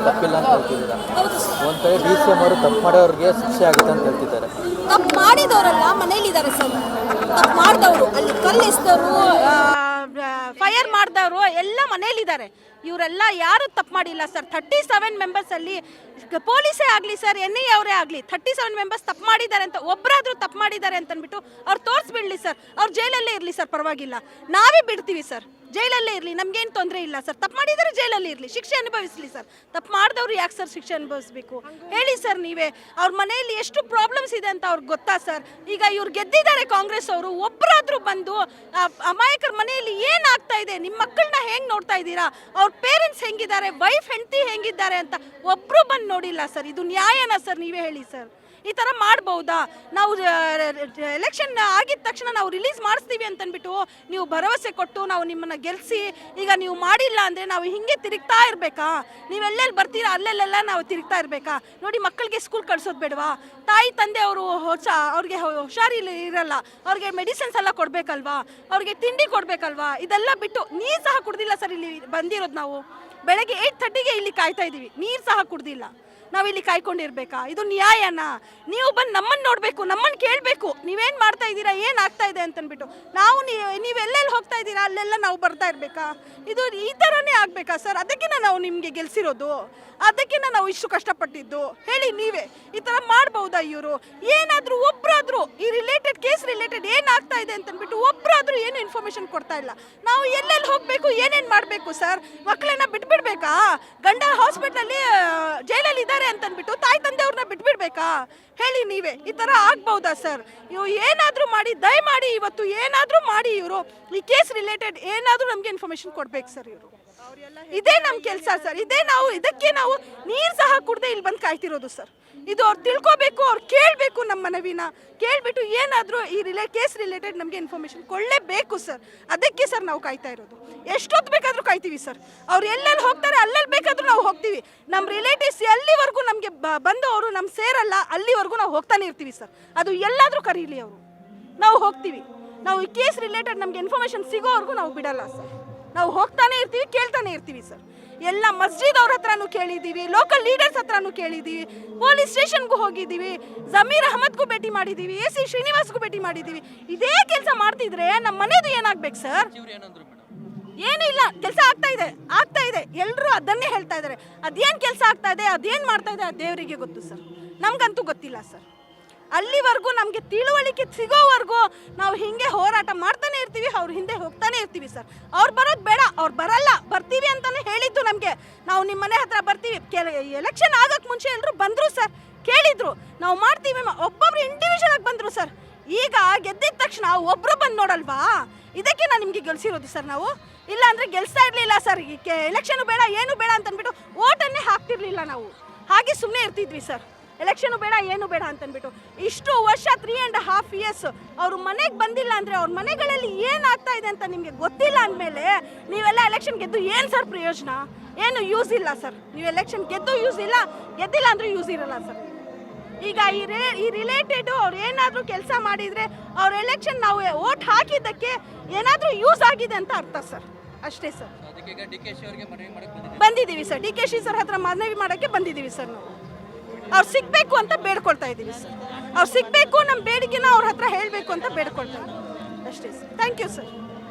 ತಪ್ಪಿಲ್ಲ ಅಂತ ಹೇಳ್ತಿದ್ದೀರಾ. ಹೌದು ಸರ್. ಒಂದ್ ಕಡೆ DCM ಅವರು ತಪ್ಪು ಮಾಡೋರಿಗೆ ಶಿಕ್ಷೆ ಆಗುತ್ತೆ ಅಂತ ಹೇಳ್ತಿದ್ದಾರೆ. ತಪ್ಪು ಮಾಡಿದವರೆಲ್ಲ ಮನೇಲಿದ್ದಾರೆ ಸರ್. ತಪ್ಪು ಮಾಡಿದವರು ಅಲ್ಲಿ ಕಲ್ಲು ಎಸ್ತವರು, ಫೈರ್ ಮಾಡಿದವರು ಎಲ್ಲ ಮನೇಲಿದ್ದಾರೆ. ಇವರೆಲ್ಲ ಯಾರು ತಪ್ಪು ಮಾಡಿಲ್ಲ ಸರ್. 37 ಮೆಂಬರ್ಸ್ ಅಲ್ಲಿ ಪೊಲೀಸೇ ಆಗಲಿ ಸರ್, NIA ಅವರೇ ಆಗಲಿ, 37 ಮೆಂಬರ್ಸ್ ತಪ್ಪು ಮಾಡಿದ್ದಾರೆ ಅಂತ ಒಬ್ಬರಾದ್ರೂ ತಪ್ಪು ಮಾಡಿದ್ದಾರೆ ಅಂತ ಅಂದ್ಬಿಟ್ಟು ಅವ್ರು ತೋರಿಸ್ಬಿಡ್ಲಿ ಸರ್. ಅವ್ರು ಜೈಲಲ್ಲೇ ಇರಲಿ ಸರ್, ಪರವಾಗಿಲ್ಲ, ನಾವೇ ಬಿಡ್ತೀವಿ ಸರ್. ಜೈಲಲ್ಲೇ ಇರಲಿ, ನಮ್ಗೇನು ತೊಂದರೆ ಇಲ್ಲ ಸರ್. ತಪ್ಪು ಮಾಡಿದರೆ ಜೈಲಲ್ಲಿ ಇರಲಿ, ಶಿಕ್ಷೆ ಅನುಭವಿಸಲಿ ಸರ್. ತಪ್ಪು ಮಾಡಿದವ್ರು ಯಾಕೆ ಸರ್ ಶಿಕ್ಷೆ ಅನುಭವಿಸ್ಬೇಕು ಹೇಳಿ ಸರ್ ನೀವೇ. ಅವ್ರ ಮನೆಯಲ್ಲಿ ಎಷ್ಟು ಪ್ರಾಬ್ಲಮ್ಸ್ ಇದೆ ಅಂತ ಅವ್ರಿಗೆ ಗೊತ್ತಾ ಸರ್. ಈಗ ಇವ್ರು ಗೆದ್ದಿದ್ದಾರೆ ಕಾಂಗ್ರೆಸ್ ಅವರು, ಒಬ್ಬರಾದ್ರೂ ಬಂದು ಅಮಾಯಕರ ಮನೆಯಲ್ಲಿ ಏನಾಗ್ತಾ ಇದೆ, ನಿಮ್ಮ ಮಕ್ಕಳನ್ನ ಹೆಂಗೆ ನೋಡ್ತಾ ಇದ್ದೀರಾ, ಅವ್ರ ಪೇರೆಂಟ್ಸ್ ಹೆಂಗಿದ್ದಾರೆ, ವೈಫ್ ಹೆಂಡತಿ ಹೆಂಗಿದ್ದಾರೆ ಅಂತ ಒಬ್ಬರು ಬಂದು ನೋಡಿಲ್ಲ ಸರ್. ಇದು ನ್ಯಾಯನಾ ಸರ್, ನೀವೇ ಹೇಳಿ ಸರ್. ಈ ಥರ ಮಾಡ್ಬೋದಾ? ನಾವು ಎಲೆಕ್ಷನ್ ಆಗಿದ ತಕ್ಷಣ ನಾವು ರಿಲೀಸ್ ಮಾಡಿಸ್ತೀವಿ ಅಂತಂದ್ಬಿಟ್ಟು ನೀವು ಭರವಸೆ ಕೊಟ್ಟು ನಾವು ನಿಮ್ಮನ್ನು ಗೆಲ್ಲಿಸಿ ಈಗ ನೀವು ಮಾಡಿಲ್ಲ ಅಂದರೆ ನಾವು ಹಿಂಗೆ ತಿರುಗ್ತಾ ಇರಬೇಕಾ? ನೀವೆಲ್ಲೆಲ್ಲಿ ಬರ್ತೀರಾ ಅಲ್ಲೆಲ್ಲೆಲ್ಲ ನಾವು ತಿರುಗ್ತಾ ಇರಬೇಕಾ? ನೋಡಿ, ಮಕ್ಕಳಿಗೆ ಸ್ಕೂಲ್ ಕಳ್ಸೋದು ಬೇಡವಾ? ತಾಯಿ ತಂದೆ ಅವರು ಅವ್ರಿಗೆ ಹುಷಾರಿಲ್ಲ ಇರಲ್ಲ, ಅವ್ರಿಗೆ ಮೆಡಿಸಿನ್ಸ್ ಎಲ್ಲ ಕೊಡಬೇಕಲ್ವಾ, ಅವ್ರಿಗೆ ತಿಂಡಿ ಕೊಡಬೇಕಲ್ವಾ? ಇದೆಲ್ಲ ಬಿಟ್ಟು ನೀರು ಸಹ ಕುಡ್ದಿಲ್ಲ ಸರ್. ಇಲ್ಲಿ ಬಂದಿರೋದು ನಾವು ಬೆಳಗ್ಗೆ 8:30ಗೆ ಇಲ್ಲಿ ಕಾಯ್ತಾ ಇದ್ದೀವಿ, ನೀರು ಸಹ ಕುಡ್ದಿಲ್ಲ. ನಾವಿಲ್ಲಿ ಕಾಯ್ಕೊಂಡಿರ್ಬೇಕಾ? ಇದು ನ್ಯಾಯನಾ? ನೀವು ಬಂದು ನಮ್ಮನ್ನು ನೋಡಬೇಕು, ನಮ್ಮನ್ನು ಕೇಳಬೇಕು, ನೀವೇನು ಮಾಡ್ತಾ ಇದ್ದೀರಾ, ಏನಾಗ್ತಾ ಇದೆ ಅಂತಂದ್ಬಿಟ್ಟು. ನಾವು ನೀವೆಲ್ಲೆಲ್ಲಿ ಹೋಗ್ತಾ ಇದ್ದೀರಾ ಅಲ್ಲೆಲ್ಲ ನಾವು ಬರ್ತಾ ಇರಬೇಕಾ? ಇದು ಈ ಥರನೇ ಆಗಬೇಕಾ ಸರ್? ಅದಕ್ಕೆ ನಾವು ನಿಮಗೆ ಗೆಲ್ಸಿರೋದು, ಅದಕ್ಕೆ ನಾವು ಇಷ್ಟು ಕಷ್ಟಪಟ್ಟಿದ್ದು. ಹೇಳಿ ನೀವೇ, ಈ ಥರ ಮಾಡ್ಬೋದಾ ಇವರು? ಏನಾದರೂ ಒಬ್ಬರಾದರೂ ಈ ಕೇಸ್ ರಿಲೇಟೆಡ್ ಏನಾಗ್ತಾ ಇದೆ ಅಂತಂದ್ಬಿಟ್ಟು ಒಬ್ಬರಾದರೂ ಏನು ಇನ್ಫಾರ್ಮೇಷನ್ ಕೊಡ್ತಾ ಇಲ್ಲ. ನಾವು ಎಲ್ಲೆಲ್ಲಿ ಹೋಗಬೇಕು, ಏನೇನು ಮಾಡಬೇಕು ಸರ್? ಮಕ್ಕಳನ್ನ ಬಿಟ್ಬಿಡ್ಬೇಕಾ? ಗಂಡ ಹಾಸ್ಪಿಟ್ಲಲ್ಲಿ ಜೈಲಲ್ಲಿ ಇದ್ದಾರೆ ಅಂತಂದ್ಬಿಟ್ಟು ತಾಯಿ ತಂದೆಯವ್ರನ್ನ ಬಿಟ್ಬಿಡ್ಬೇಕಾ? ಹೇಳಿ ನೀವೇ, ಈ ಥರ ಆಗ್ಬೋದಾ ಸರ್? ಇವು ಏನಾದರೂ ಮಾಡಿ, ದಯಮಾಡಿ ಇವತ್ತು ಏನಾದರೂ ಮಾಡಿ ಇವರು ಈ ಕೇಸ್ ರಿಲೇಟೆಡ್ ಏನಾದರೂ ನಮಗೆ ಇನ್ಫಾರ್ಮೇಷನ್ ಕೊಡ್ಬೇಕು ಸರ್. ಇವರು ಇದೇ ನಮ್ಮ ಕೆಲಸ ಸರ್. ಇದಕ್ಕೆ ನಾವು ನೀರು ಸಹ ಕುಡ್ದೆ ಇಲ್ಲಿ ಬಂದು ಕಾಯ್ತಿರೋದು ಸರ್. ಇದು ಅವ್ರು ತಿಳ್ಕೊಬೇಕು, ಅವ್ರು ಕೇಳಬೇಕು, ನಮ್ಮ ಮನವಿನ ಕೇಳಿಬಿಟ್ಟು ಏನಾದರೂ ಈ ಕೇಸ್ ರಿಲೇಟೆಡ್ ನಮಗೆ ಇನ್ಫಾರ್ಮೇಷನ್ ಕೊಳ್ಳೇಬೇಕು ಸರ್. ಅದಕ್ಕೆ ಸರ್ ನಾವು ಕಾಯ್ತಾ ಇರೋದು. ಎಷ್ಟೊತ್ತು ಬೇಕಾದರೂ ಕಾಯ್ತೀವಿ ಸರ್. ಅವ್ರು ಎಲ್ಲೆಲ್ಲಿ ಹೋಗ್ತಾರೆ ಅಲ್ಲೆಲ್ಲಿ ಬೇಕಾದರೂ ನಾವು ಹೋಗ್ತೀವಿ. ನಮ್ಮ ರಿಲೇಟಿವ್ಸ್ ಎಲ್ಲಿವರೆಗೂ ನಮಗೆ ಬಂದು ಅವರು ನಮ್ಮ ಸೇರಲ್ಲ ಅಲ್ಲಿವರೆಗೂ ನಾವು ಹೋಗ್ತಾನೆ ಇರ್ತೀವಿ ಸರ್. ಅದು ಎಲ್ಲಾದರೂ ಕರೀಲಿ, ಅವರು ನಾವು ಹೋಗ್ತೀವಿ. ನಾವು ಈ ಕೇಸ್ ರಿಲೇಟೆಡ್ ನಮಗೆ ಇನ್ಫಾರ್ಮೇಷನ್ ಸಿಗೋವರೆಗೂ ನಾವು ಬಿಡಲ್ಲ ಸರ್. ನಾವು ಹೋಗ್ತಾನೆ ಇರ್ತೀವಿ, ಕೇಳ್ತಾನೆ ಇರ್ತೀವಿ ಸರ್. ಎಲ್ಲ ಮಸ್ಜಿದ್ ಅವ್ರ ಹತ್ರನೂ ಕೇಳಿದ್ದೀವಿ, ಲೋಕಲ್ ಲೀಡರ್ಸ್ ಹತ್ರನೂ ಕೇಳಿದ್ದೀವಿ, ಪೊಲೀಸ್ ಸ್ಟೇಷನ್ಗೂ ಹೋಗಿದ್ದೀವಿ, ಜಮೀರ್ ಅಹಮದ್ಗೂ ಭೇಟಿ ಮಾಡಿದ್ದೀವಿ, AC ಶ್ರೀನಿವಾಸ್ಗೂ ಭೇಟಿ ಮಾಡಿದ್ದೀವಿ. ಇದೇ ಕೆಲಸ ಮಾಡ್ತಿದ್ರೆ ನಮ್ಮ ಮನೆದು ಏನಾಗ್ಬೇಕು ಸರ್? ಏನೂ ಇಲ್ಲ, ಕೆಲಸ ಆಗ್ತಾ ಇದೆ. ಎಲ್ಲರೂ ಅದನ್ನೇ ಹೇಳ್ತಾ ಇದ್ದಾರೆ. ಅದೇನು ಕೆಲಸ ಆಗ್ತಾ ಇದೆ, ಅದೇನು ಮಾಡ್ತಾ ಇದೆ, ಅದು ದೇವರಿಗೆ ಗೊತ್ತು ಸರ್. ನಮಗಂತೂ ಗೊತ್ತಿಲ್ಲ ಸರ್. ಅಲ್ಲಿವರೆಗೂ ನಮಗೆ ತಿಳುವಳಿಕೆ ಸಿಗೋವರೆಗೂ ನಾವು ಹಿಂಗೆ ಹೋರಾಟ ಮಾಡ್ತಾನೆ ಇರ್ತೀವಿ, ಅವ್ರ ಹಿಂದೆ ಹೋಗ್ತಾನೆ ಇರ್ತೀವಿ ಸರ್. ಅವ್ರು ಬರೋದು ಬೇಡ, ಅವ್ರು ಬರಲ್ಲ, ಬರ್ತೀವಿ ಅಂತಾನೆ ಹೇಳಿದ್ದು ನಮಗೆ. ನಾವು ನಿಮ್ಮ ಮನೆ ಹತ್ರ ಬರ್ತೀವಿ. ಎಲೆಕ್ಷನ್ ಆಗೋಕ್ಕೆ ಮುಂಚೆ ಎಲ್ಲರೂ ಬಂದರು ಸರ್, ಕೇಳಿದ್ರು, ನಾವು ಮಾಡ್ತೀವಿ. ಒಬ್ಬೊಬ್ರು ಇಂಡಿವಿಜುವಲ್ ಆಗಿ ಬಂದರು ಸರ್. ಈಗ ಗೆದ್ದಿದ ತಕ್ಷಣ ಒಬ್ಬರು ಬಂದು ನೋಡಲ್ವಾ? ಇದಕ್ಕೆ ನಾನು ನಿಮಗೆ ಗೆಲ್ಸಿರೋದು ಸರ್. ನಾವು ಇಲ್ಲ ಅಂದರೆ ಗೆಲ್ಸ್ತಾ ಇರಲಿಲ್ಲ ಸರ್. ಎಲೆಕ್ಷನು ಬೇಡ, ಏನು ಬೇಡ ಅಂತಂದ್ಬಿಟ್ಟು ಓಟನ್ನೇ ಹಾಕ್ತಿರ್ಲಿಲ್ಲ ನಾವು. ಹಾಗೆ ಸುಮ್ಮನೆ ಇರ್ತಿದ್ವಿ ಸರ್. ಎಲೆಕ್ಷನು ಬೇಡ, ಏನು ಬೇಡ ಅಂತಂದ್ಬಿಟ್ಟು ಇಷ್ಟು ವರ್ಷ 3.5 years ಅವ್ರ ಮನೆಗೆ ಬಂದಿಲ್ಲ ಅಂದರೆ ಅವ್ರ ಮನೆಗಳಲ್ಲಿ ಏನಾಗ್ತಾ ಇದೆ ಅಂತ ನಿಮಗೆ ಗೊತ್ತಿಲ್ಲ ಅಂದಮೇಲೆ ನೀವೆಲ್ಲ ಎಲೆಕ್ಷನ್ ಗೆದ್ದು ಏನು ಸರ್ ಪ್ರಯೋಜನ? ಏನು ಯೂಸ್ ಇಲ್ಲ ಸರ್. ನೀವು ಎಲೆಕ್ಷನ್ ಗೆದ್ದು ಯೂಸ್ ಇಲ್ಲ, ಗೆದ್ದಿಲ್ಲ ಅಂದರೆ ಯೂಸ್ ಇರಲ್ಲ ಸರ್. ಈಗ ಈ ರಿಲೇಟೆಡು ಅವ್ರು ಏನಾದರೂ ಕೆಲಸ ಮಾಡಿದರೆ ಅವ್ರ ಎಲೆಕ್ಷನ್ ನಾವು ಓಟ್ ಹಾಕಿದ್ದಕ್ಕೆ ಏನಾದರೂ ಯೂಸ್ ಆಗಿದೆ ಅಂತ ಅರ್ಥ ಸರ್. ಅಷ್ಟೇ ಸರ್. ಬಂದಿದ್ದೀವಿ ಸರ್, DKC ಸರ್ ಹತ್ರ ಮನವಿ ಮಾಡೋಕ್ಕೆ ಬಂದಿದ್ದೀವಿ ಸರ್. ನಾವು ಅವ್ರು ಸಿಗಬೇಕು ಅಂತ ಬೇಡ್ಕೊಳ್ತಾ ಇದ್ದೀವಿ ಸರ್. ಅವ್ರು ಸಿಗಬೇಕು, ನಮ್ಮ ಬೇಡಿಕೆನ ಅವ್ರ ಹತ್ರ ಹೇಳಬೇಕು ಅಂತ ಬೇಡ್ಕೊಳ್ತಾ ಇದ್ದೀವಿ ಅಷ್ಟೇ ಸರ್. Thank you sir.